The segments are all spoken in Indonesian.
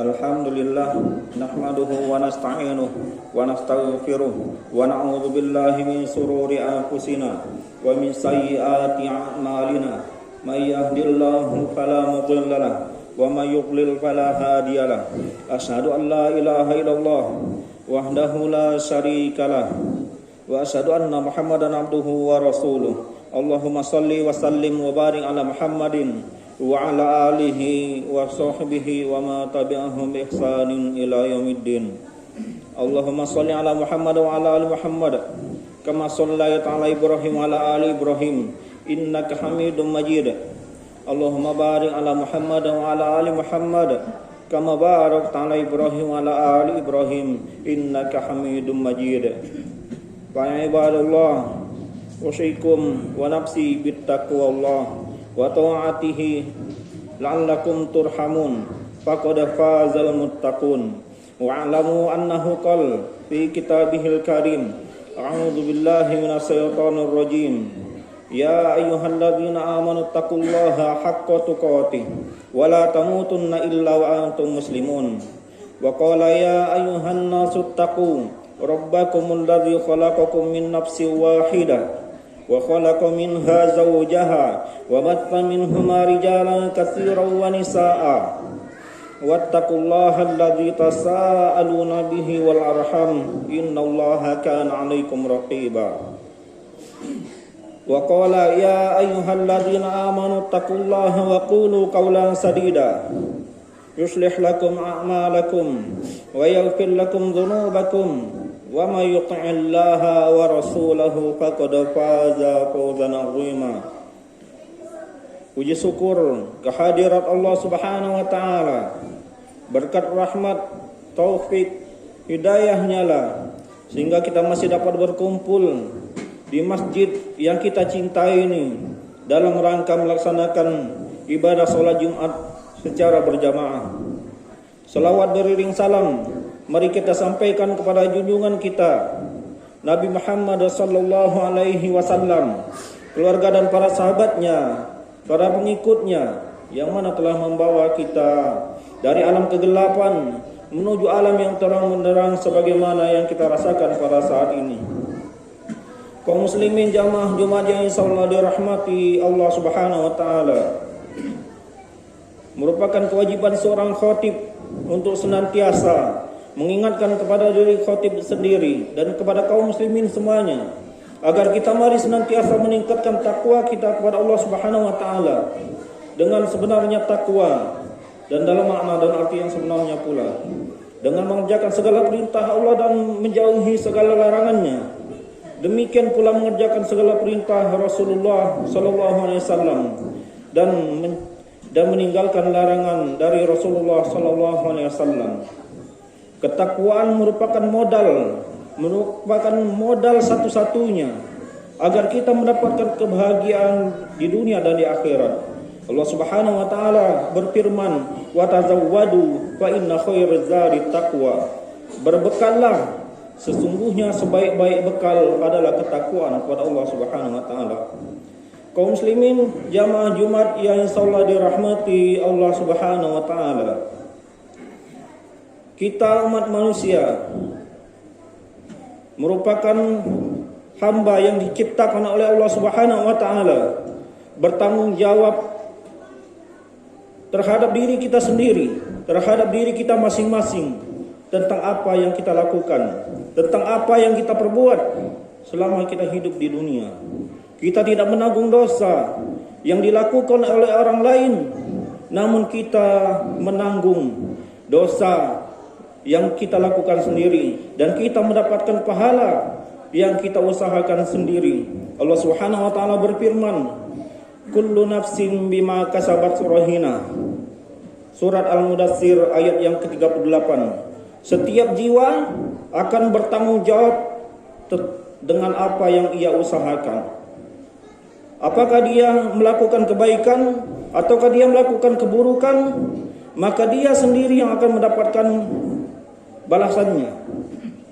Alhamdulillah nahmaduhu wa nasta'inuhu wa nastaghfiruh wa na'udzu billahi min shururi anfusina wa min sayyiati a'malina may yahdihillahu fala mudilla lahu wa may yudlil fala hadiya lahu asyhadu an la ilaha illallah wahdahu la syarika lahu wa asyhadu anna Muhammadan abduhu wa rasuluh. Allahumma shalli wa sallim wa barik ala Muhammadin wa ala alihi wa sahbihi wa ma tabi'ahum bi ihsanin ila yaumiddin. Allahumma shalli ala Muhammad wa ala ali Muhammad kama shallaita ala Ibrahim wa ala ali Ibrahim innaka Hamidum Majid. Allahumma barik ala Muhammad wa ala ali Muhammad kama barakta ala Ibrahim wa ala ali Ibrahim innaka Hamidum Majid. Fa ibadallah usyaikum wa nafsi bittaqwallah wa ta'atihi la'allakum turhamun faqad fazal muttaqun wa alamu annahu qala fi kitabihil karim a'udzu billahi minasyaitonir rajim ya ayyuhalladzina amanu taqullaha haqqa tuqatih wa la tamutunna illa wa antum muslimun wa qala ya ayyuhan nasu taqu rabbakumul ladzi khalaqakum min nafsin wahidah wa khalaqa minha zawjaha wa batha minhuma rijalan katsiran wa nisaa'a wattaqullaha alladzi tasaaluna bihi wal arham innallaha kana 'alaikum raqiba. Wa qala ya ayyuhalladzina amanu taqullaha wa qulu qawlan sadida yuslih lakum a'malakum wa yaghfir lakum dhunubakum wa may yuti'illaha wa rasulahu faqad faza fawzan 'azima. Puji syukur kehadirat Allah Subhanahu wa taala, berkat rahmat, taufik, hidayahnya lah sehingga kita masih dapat berkumpul di masjid yang kita cintai ini dalam rangka melaksanakan ibadah salat Jumat secara berjamaah. Selawat beriring salam mari kita sampaikan kepada junjungan kita Nabi Muhammad sallallahu alaihi wasallam, keluarga dan para sahabatnya, para pengikutnya yang mana telah membawa kita dari alam kegelapan menuju alam yang terang benderang sebagaimana yang kita rasakan pada saat ini. Kaum muslimin jamaah Jumat yang insyaallah dirahmati Allah Subhanahu wa taala, merupakan kewajiban seorang khatib untuk senantiasa mengingatkan kepada diri khatib sendiri dan kepada kaum muslimin semuanya agar kita mari senantiasa meningkatkan takwa kita kepada Allah Subhanahu wa taala dengan sebenarnya takwa dan dalam makna dan arti yang sebenarnya pula, dengan mengerjakan segala perintah Allah dan menjauhi segala larangannya. Demikian pula mengerjakan segala perintah Rasulullah sallallahu alaihi wasallam dan meninggalkan larangan dari Rasulullah sallallahu alaihi wasallam. Ketakwaan merupakan modal satu-satunya agar kita mendapatkan kebahagiaan di dunia dan di akhirat. Allah Subhanahu wa taala berfirman, "Wa tazawwadu fa inna khairaz zadi taqwa." Berbekallah, sesungguhnya sebaik-baik bekal adalah ketakwaan kepada Allah Subhanahu wa taala. Kaum muslimin jamaah Jumat yang insyaallah dirahmati Allah Subhanahu wa taala. Kita umat manusia merupakan hamba yang diciptakan oleh Allah Subhanahu wa taala, bertanggung jawab terhadap diri kita sendiri, terhadap diri kita masing-masing, tentang apa yang kita lakukan, tentang apa yang kita perbuat selama kita hidup di dunia. Kita tidak menanggung dosa yang dilakukan oleh orang lain, namun kita menanggung dosa yang kita lakukan sendiri dan kita mendapatkan pahala yang kita usahakan sendiri. Allah Subhanahu wa taala berfirman, kullu nafsin bima kasabat rahina. Surat Al-Mudatsir ayat yang ke-38. Setiap jiwa akan bertanggung jawab dengan apa yang ia usahakan. Apakah dia melakukan kebaikan ataukah dia melakukan keburukan, maka dia sendiri yang akan mendapatkan balasannya.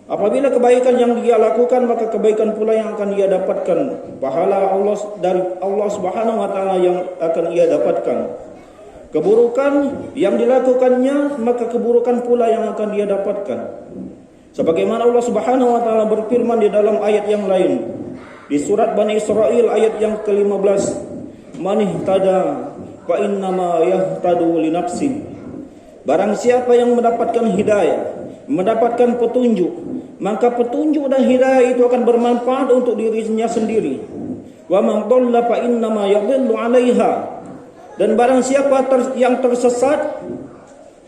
Apabila kebaikan yang dia lakukan, maka kebaikan pula yang akan ia dapatkan. Pahala Allah dari Allah Subhanahu wa taala yang akan ia dapatkan. keburukan yang dilakukannya, maka keburukan pula yang akan dia dapatkan. Sebagaimana Allah Subhanahu wa taala berfirman di dalam ayat yang lain di surat Bani Israil ayat yang ke-15, "Man ihtada fa innama yahtadu li nafsi." Barang siapa yang mendapatkan hidayah, mendapatkan petunjuk, maka petunjuk dan hidayah itu akan bermanfaat untuk dirinya sendiri. Wa man dhalla fa innama yadhillu 'alaiha. Dan barang siapa yang tersesat,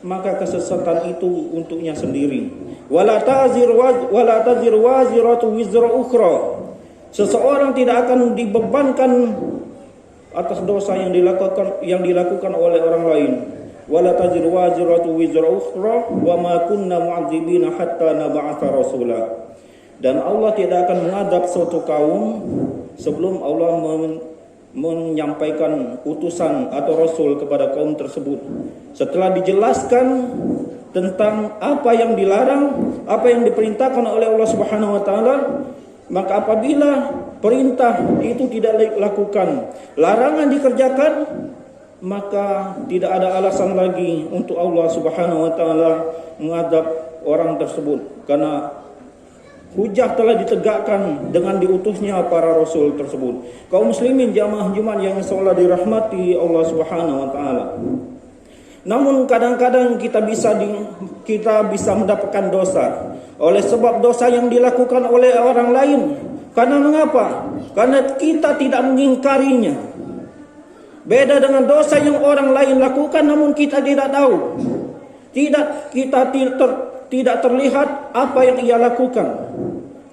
maka kesesatan itu untuknya sendiri. Wala tazir waziratu wizra ukhra. Seseorang tidak akan dibebankan atas dosa yang dilakukan oleh orang lain. Wala tazir waziratu wizra ukhra wa ma kunna mu'adzibina hatta nab'atha rasula. Dan Allah tidak akan mengadab suatu kaum sebelum Allah menyampaikan utusan atau rasul kepada kaum tersebut. Setelah dijelaskan tentang apa yang dilarang, apa yang diperintahkan oleh Allah Subhanahu wa taala, maka apabila perintah itu tidak dilakukan, larangan dikerjakan, maka tidak ada alasan lagi untuk Allah Subhanahu wa taala mengadab orang tersebut, karena hujah telah ditegakkan dengan diutusnya para rasul tersebut. Kaum muslimin jamaah Jumat yang insyaallah dirahmati Allah Subhanahu wa taala. Namun kadang-kadang kita bisa mendapatkan dosa oleh sebab dosa yang dilakukan oleh orang lain. Karena mengapa? Karena kita tidak mengingkarinya. Beda dengan dosa yang orang lain lakukan namun kita tidak tahu. Tidak terlihat apa yang ia lakukan.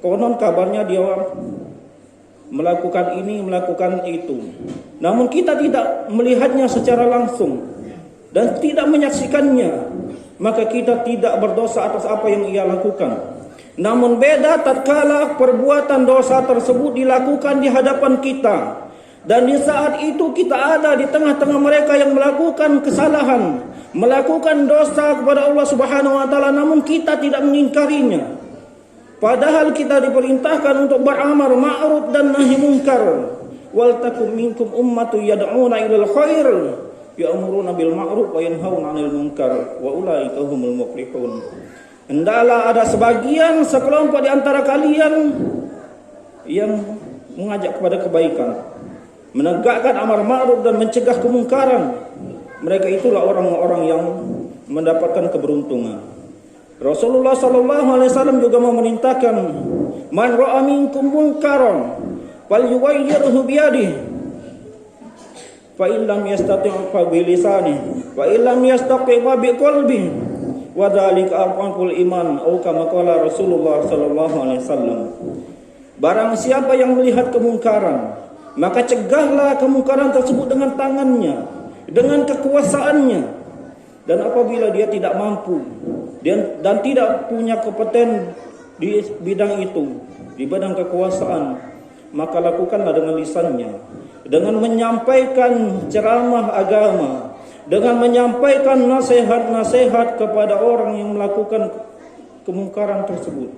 Konon kabarnya dia melakukan ini, melakukan itu. Namun kita tidak melihatnya secara langsung dan tidak menyaksikannya, maka kita tidak berdosa atas apa yang ia lakukan. Namun beda tatkala perbuatan dosa tersebut dilakukan di hadapan kita, dan di saat itu kita ada di tengah-tengah mereka yang melakukan kesalahan, melakukan dosa kepada Allah Subhanahu wa taala, namun kita tidak mengingkarinya. Padahal kita diperintahkan untuk beramal ma'ruf dan nahi munkar. Wal takum minkum ummatun yad'una ilal khair, ya'muruna bil ma'ruf wa yanhauna 'anil munkar wa ulaika humul muflihun. Hendaklah ada sekelompok di antara kalian yang mengajak kepada kebaikan, menegakkan amar ma'ruf dan mencegah kemungkaran. Mereka itulah orang-orang yang mendapatkan keberuntungan. Rasulullah sallallahu alaihi wasallam juga memerintahkan, "Man ra'a minkum munkaran falyughayyirhu bi yadihi, fa in lam yastati' fa bi lisanihi, fa in lam yastati' fa bi qalbihi, wa dzalika aqwamul iman." Atau kama qala Rasulullah sallallahu alaihi wasallam. Barang siapa yang melihat kemungkaran, maka cegahlah kemungkaran tersebut dengan tangannya, dengan kekuasaannya. Dan apabila dia tidak mampu dan tidak punya kompeten di bidang itu, di bidang kekuasaan, maka lakukanlah dengan lisannya, dengan menyampaikan ceramah agama, dengan menyampaikan nasihat-nasihat kepada orang yang melakukan kemungkaran tersebut.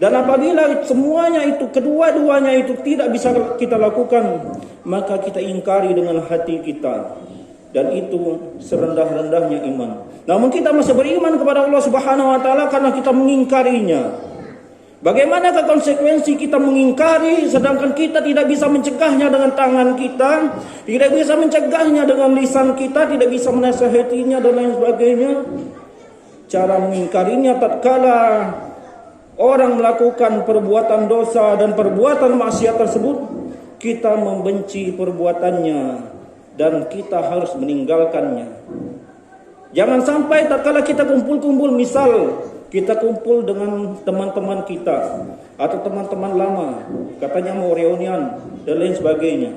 Dan apabila semuanya itu, kedua-duanya itu tidak bisa kita lakukan, maka kita ingkari dengan hati kita. Dan itu serendah-rendahnya iman. Namun kita masih beriman kepada Allah Subhanahu wa taala karena kita mengingkarinya. Bagaimanakah konsekuensi kita mengingkari sedangkan kita tidak bisa mencegahnya dengan tangan kita, tidak bisa mencegahnya dengan lisan kita, tidak bisa menasihatinya dan lain sebagainya? Cara mengingkarinya tatkala orang melakukan perbuatan dosa dan perbuatan maksiat tersebut, kita membenci perbuatannya dan kita harus meninggalkannya. Jangan sampai tatkala kita kumpul-kumpul, misal kita kumpul dengan teman-teman kita atau teman-teman lama, katanya mau reunian dan lain sebagainya.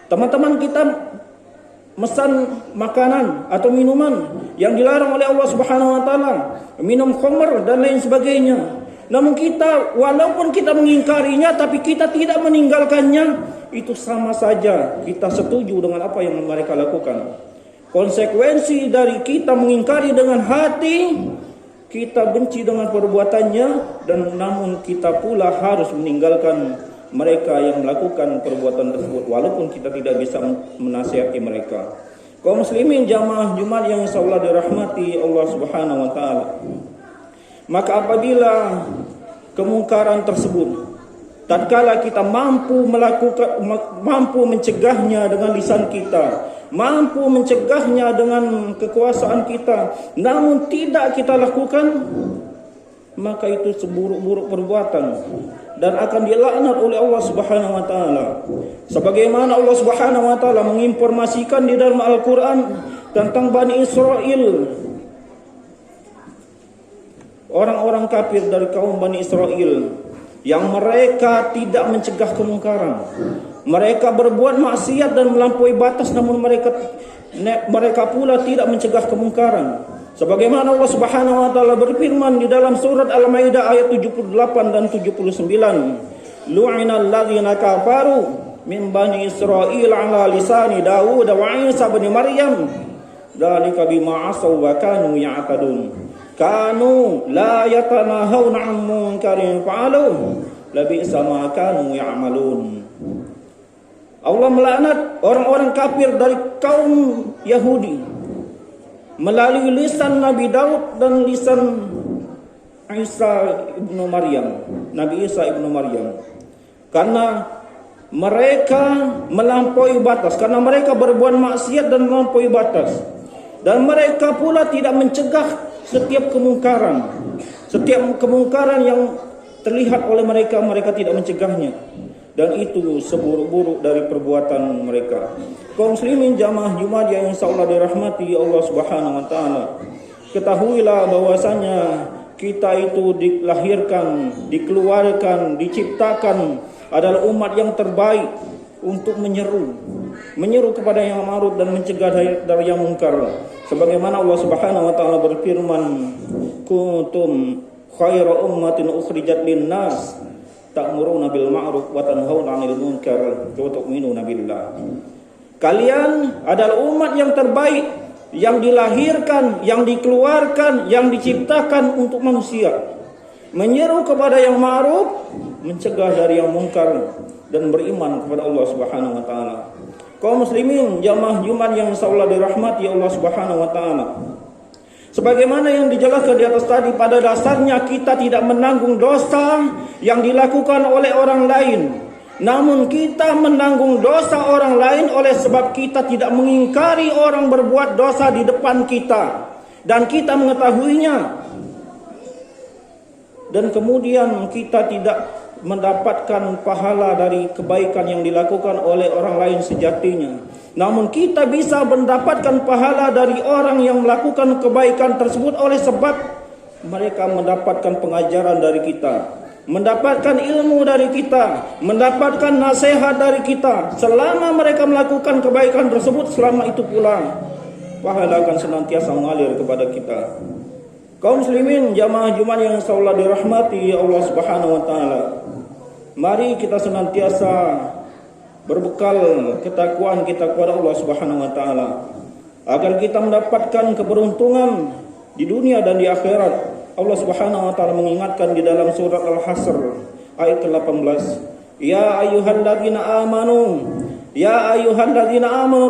Teman-teman kita mesan makanan atau minuman yang dilarang oleh Allah Subhanahu wa taala, minum khamr dan lain sebagainya. Namun kita, walaupun kita mengingkarinya tapi kita tidak meninggalkannya, itu sama saja kita setuju dengan apa yang mereka lakukan. Konsekuensi dari kita mengingkari dengan hati, kita benci dengan perbuatannya, dan namun kita pula harus meninggalkan mereka yang melakukan perbuatan tersebut walaupun kita tidak bisa menasihati mereka. Kaum muslimin jamaah Jumat yang insyaallah dirahmati Allah Subhanahu wa taala. Maka apabila kemungkaran tersebut tatkala kita mampu mencegahnya dengan lisan kita, mampu mencegahnya dengan kekuasaan kita, namun tidak kita lakukan, maka itu seburuk-buruk perbuatan dan akan dilaknat oleh Allah Subhanahu wa taala. Sebagaimana Allah Subhanahu wa taala menginformasikan di dalam Al-Qur'an tentang Bani Israel, orang-orang kafir dari kaum Bani Israel yang mereka tidak mencegah kemungkaran. Mereka berbuat maksiat dan melampaui batas, namun mereka pula tidak mencegah kemungkaran. Sebagaimana Allah Subhanahu wa taala berfirman di dalam surat Al-Maidah ayat 78 dan 79, lu'inal ladzina kafaru min bani Israil ala lisani Daud wa Isa bin Maryam dzalika bima asaw wa kanu ya'tadun kanu la yatanahawna 'an munkarin fa'alu labi'sa ma kanu ya'malun. Allah melaknat orang-orang kafir dari kaum Yahudi melalui lisan Nabi Daud dan lisan Isa ibnu Maryam, Nabi Isa ibnu Maryam, karena mereka melampaui batas, karena mereka berbuat maksiat dan melampaui batas, dan mereka pula tidak mencegah setiap kemungkaran yang terlihat oleh mereka, mereka tidak mencegahnya, dan itu seburuk-buruk dari perbuatan mereka. Kaum muslimin jamaah Jumat yang insyaallah dirahmati Allah Subhanahu wa taala, ketahuilah bahwasanya kita itu dilahirkan, dikeluarkan, diciptakan adalah umat yang terbaik untuk menyeru kepada yang ma'ruf dan mencegah dari yang munkar. Sebagaimana Allah Subhanahu wa taala berfirman, kuntum khaira ummatin ukhrijat lin-nas ta'muruna bil ma'ruf wa tanhauna 'anil munkar wa tu'minuna billah. Kalian adalah umat yang terbaik, yang dilahirkan, yang dikeluarkan, yang diciptakan untuk manusia, menyeru kepada yang ma'ruf, mencegah dari yang munkar, dan beriman kepada Allah Subhanahu wa taala. Kaum muslimin jamaah Jumat yang insyaallah dirahmati Allah Subhanahu wa taala, sebagaimana yang dijelaskan di atas tadi, pada dasarnya kita tidak menanggung dosa yang dilakukan oleh orang lain, namun kita menanggung dosa orang lain oleh sebab kita tidak mengingkari orang berbuat dosa di depan kita dan kita mengetahuinya, dan kemudian kita tidak mendapatkan pahala dari kebaikan yang dilakukan oleh orang lain sejatinya, namun kita bisa mendapatkan pahala dari orang yang melakukan kebaikan tersebut oleh sebab mereka mendapatkan pengajaran dari kita, mendapatkan ilmu dari kita, mendapatkan nasihat dari kita. Selama mereka melakukan kebaikan tersebut, selama itu pula pahala akan senantiasa mengalir kepada kita. Kaum muslimin jamaah Jumat yang insyaallah dirahmati Allah Subhanahu wa taala, mari kita senantiasa berbekal ketakwaan kita kepada Allah Subhanahu wa taala agar kita mendapatkan keberuntungan di dunia dan di akhirat. Allah Subhanahu wa taala mengingatkan di dalam surat Al-Hasr ayat ke-18, ya ayyuhalladzina amanu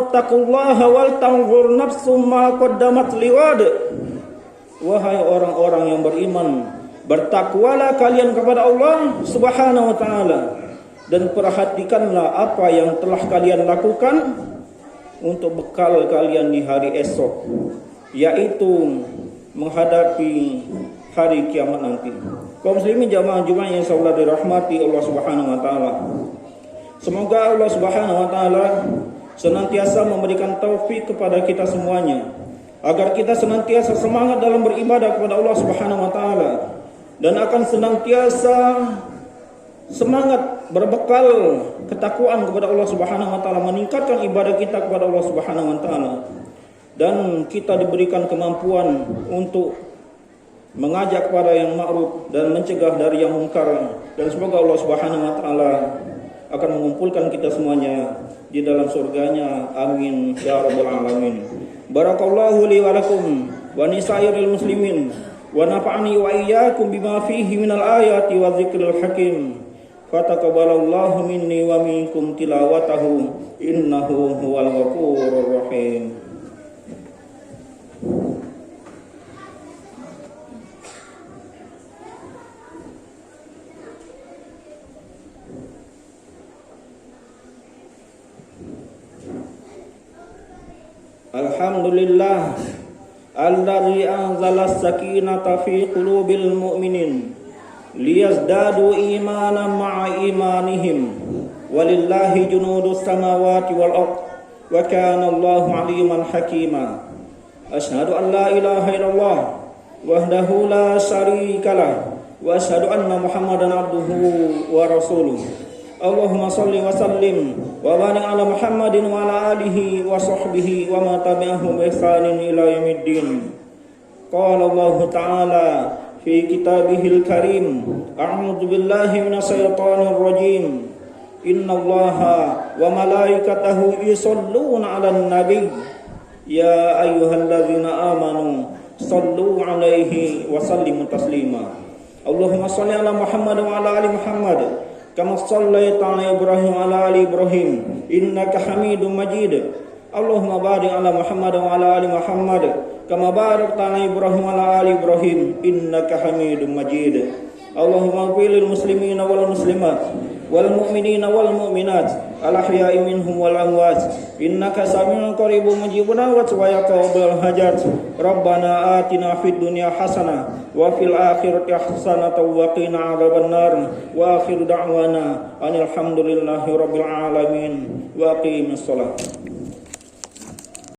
taqullaha wal tanzur nafsum ma qaddamat liwad. Wahai orang-orang yang beriman, bertakwalah kalian kepada Allah Subhanahu wa taala dan perhatikanlah apa yang telah kalian lakukan untuk bekal kalian di hari esok, yaitu menghadapi hari kiamat nanti. Kaum muslimin jamaah Jumat yang insyaallah dirahmati Allah Subhanahu wa taala, semoga Allah Subhanahu wa taala senantiasa memberikan taufik kepada kita semuanya agar kita senantiasa semangat dalam beribadah kepada Allah Subhanahu wa taala dan akan senantiasa semangat berbekal ketakwaan kepada Allah Subhanahu wa taala, meningkatkan ibadah kita kepada Allah Subhanahu wa taala, dan kita diberikan kemampuan untuk mengajak kepada yang ma'ruf dan mencegah dari yang munkar, dan semoga Allah Subhanahu wa taala akan mengumpulkan kita semuanya di dalam surganya. Amin ya rabbal alamin. Barakallahu li wa lakum wa nisairil muslimin wa nafa'ani wa iyyakum bima fihi minal ayati wa dzikril hakim. Fataqabbalallahu minni wa minkum tilawatahu innahu huwal ghafurur rahim. Alhamdulillah alladzi anzala as-sakinata fi qulubil mu'minin liyazdadu imanan ma'a imanihim walillahi junudus samawati wal ard wa kana Allahu aliman hakima. Asyhadu an la ilaha illallah wahdahu la syarikalah wa asyhadu anna Muhammadan abduhu wa rasuluh. Allahumma salli wa sallim wa barik ala Muhammadin wa ala alihi wa sahbihi wa ma tabi'ahum bi ihsanin ila yaumiddin. Qala Allah ta'ala fi kitabihil karim, a'udzu billahi minasy syaithanir rajim. Innallaha wa malaikatahu yusholluna 'alan nabiy ya ayyuhalladzina amanu sallu 'alaihi wa sallimu taslima. Allahumma shalli ala Muhammad wa ala ali Muhammad kama shallaita ala Ibrahim wa ala ali Ibrahim innaka Hamidum Majid. Allahumma barik ala Muhammad wa ala ali Muhammad kama barakta ala Ibrahim wa ala ali Ibrahim innaka Hamidum Majid. Allahumma ighfir lil muslimina wal muslimat wal mu'minina wal mu'minat al ahya'i minhum wal amwat innaka sami'un qaribun mujibud da'wat wa yaqbal hajat. Rabbana atina fid dunya hasanah wa fil akhirati hasanah wa qina adzabannar wa akhiru da'wana alhamdulillahi rabbil alamin wa aqimis shalah.